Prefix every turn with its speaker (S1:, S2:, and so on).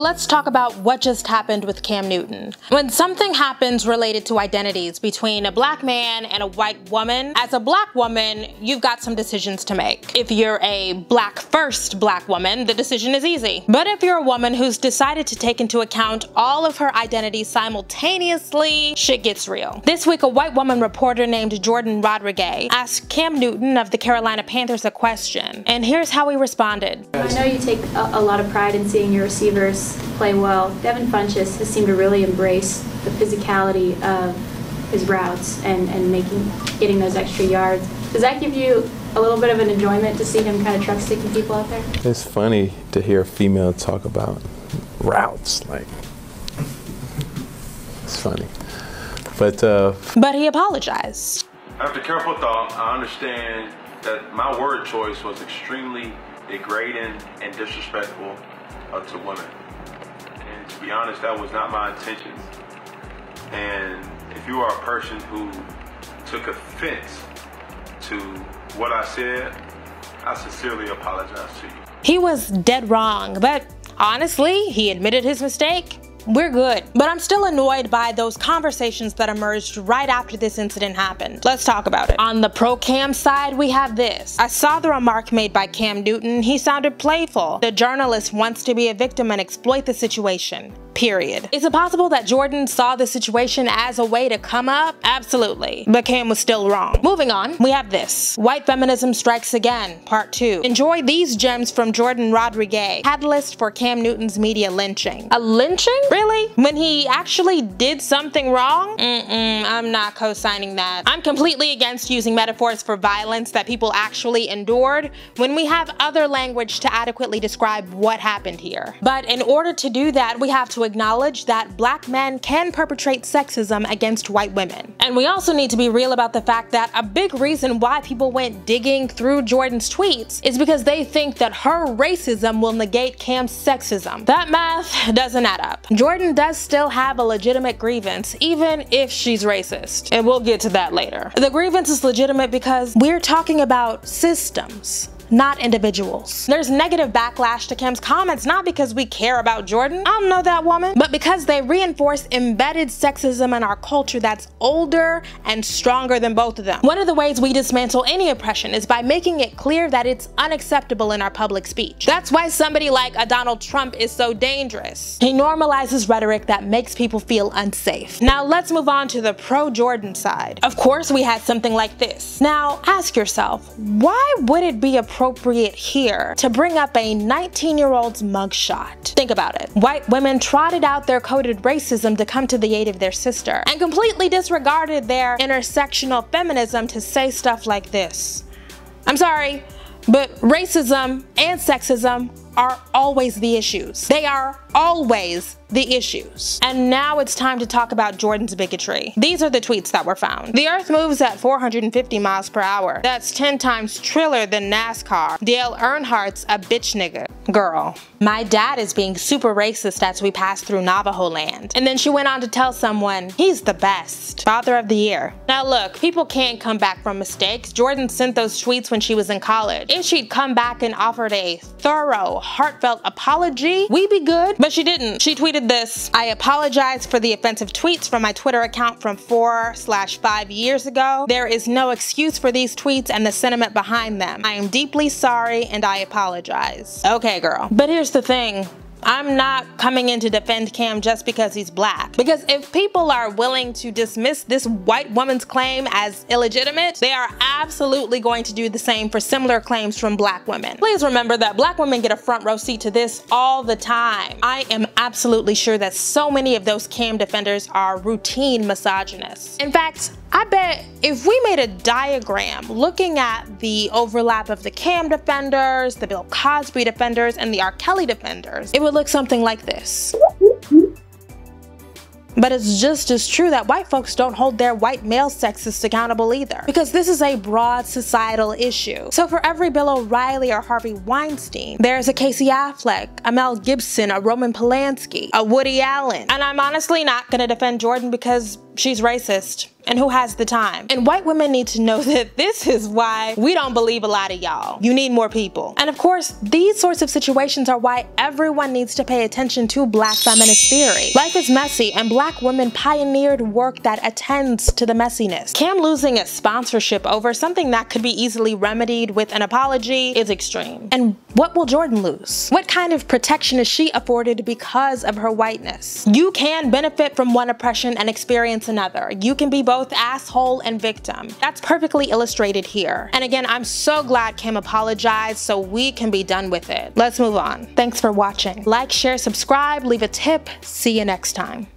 S1: Let's talk about what just happened with Cam Newton. When something happens related to identities between a black man and a white woman, as a black woman, you've got some decisions to make. If you're a black first black woman, the decision is easy. But if you're a woman who's decided to take into account all of her identities simultaneously, shit gets real. This week, a white woman reporter named Jordan Rodriguez asked Cam Newton of the Carolina Panthers a question, and here's how he responded.
S2: I know you take a lot of pride in seeing your receivers play well. Devin Funchess has seemed to really embrace the physicality of his routes and getting those extra yards. Does that give you a little bit of an enjoyment to see him kind of truck sticking people out there?
S3: It's funny to hear a female talk about routes, like, it's funny. But
S1: he apologized.
S4: After careful thought, I understand that my word choice was extremely degrading and disrespectful to women. And to be honest, that was not my intention. And if you are a person who took offense to what I said, I sincerely apologize to you.
S1: He was dead wrong, but honestly, he admitted his mistake. We're good. But I'm still annoyed by those conversations that emerged right after this incident happened. Let's talk about it. On the pro Cam side, we have this. I saw the remark made by Cam Newton. He sounded playful. The journalist wants to be a victim and exploit the situation. Period. Is it possible that Jordan saw the situation as a way to come up? Absolutely. But Cam was still wrong. Moving on, we have this. White Feminism Strikes Again, Part 2. Enjoy these gems from Jordan Rodriguez, catalyst for Cam Newton's media lynching. A lynching? Really? When he actually did something wrong? I'm not co-signing that. I'm completely against using metaphors for violence that people actually endured when we have other language to adequately describe what happened here. But in order to do that, we have to acknowledge that black men can perpetrate sexism against white women. And we also need to be real about the fact that a big reason why people went digging through Jordan's tweets is because they think that her racism will negate Cam's sexism. That math doesn't add up. Jordan does still have a legitimate grievance, even if she's racist. And we'll get to that later. The grievance is legitimate because we're talking about systems, not individuals. There's negative backlash to Cam's comments not because we care about Jordan, I don't know that woman, but because they reinforce embedded sexism in our culture that's older and stronger than both of them. One of the ways we dismantle any oppression is by making it clear that it's unacceptable in our public speech. That's why somebody like a Donald Trump is so dangerous. He normalizes rhetoric that makes people feel unsafe. Now let's move on to the pro-Jordan side. Of course, we had something like this. Now ask yourself, why would it be appropriate here to bring up a 19-year-old's mugshot? Think about it. White women trotted out their coded racism to come to the aid of their sister and completely disregarded their intersectional feminism to say stuff like this. I'm sorry, but racism and sexism are always the issues. They are always the issues. And now it's time to talk about Jordan's bigotry. These are the tweets that were found. The earth moves at 450 miles per hour. That's 10 times triller than NASCAR. Dale Earnhardt's a bitch nigga. Girl, my dad is being super racist as we pass through Navajo land. And then she went on to tell someone, he's the best. Father of the year. Now look, people can't come back from mistakes. Jordan sent those tweets when she was in college. If she'd come back and offered a thorough, heartfelt apology, we'd be good. But she didn't. She tweeted this: I apologize for the offensive tweets from my Twitter account from 4/5 years ago. There is no excuse for these tweets and the sentiment behind them. I am deeply sorry and I apologize. Okay, girl. But here's the thing. I'm not coming in to defend Cam just because he's black. Because if people are willing to dismiss this white woman's claim as illegitimate, they are absolutely going to do the same for similar claims from black women. Please remember that black women get a front row seat to this all the time. I am absolutely sure that so many of those Cam defenders are routine misogynists. In fact, I bet if we made a diagram looking at the overlap of the Cam defenders, the Bill Cosby defenders, and the R. Kelly defenders, it would look something like this. But it's just as true that white folks don't hold their white male sexists accountable either, because this is a broad societal issue. So for every Bill O'Reilly or Harvey Weinstein, there's a Casey Affleck, a Mel Gibson, a Roman Polanski, a Woody Allen. And I'm honestly not gonna defend Jordan because she's racist. And who has the time? And white women need to know that this is why we don't believe a lot of y'all. You need more people. And of course, these sorts of situations are why everyone needs to pay attention to Black feminist theory. Life is messy, and Black women pioneered work that attends to the messiness. Cam losing a sponsorship over something that could be easily remedied with an apology is extreme. And what will Jordan lose? What kind of protection is she afforded because of her whiteness? You can benefit from one oppression and experience another. You can be both asshole and victim. That's perfectly illustrated here. And again, I'm so glad Cam apologized so we can be done with it. Let's move on. Thanks for watching. Like, share, subscribe, leave a tip. See you next time.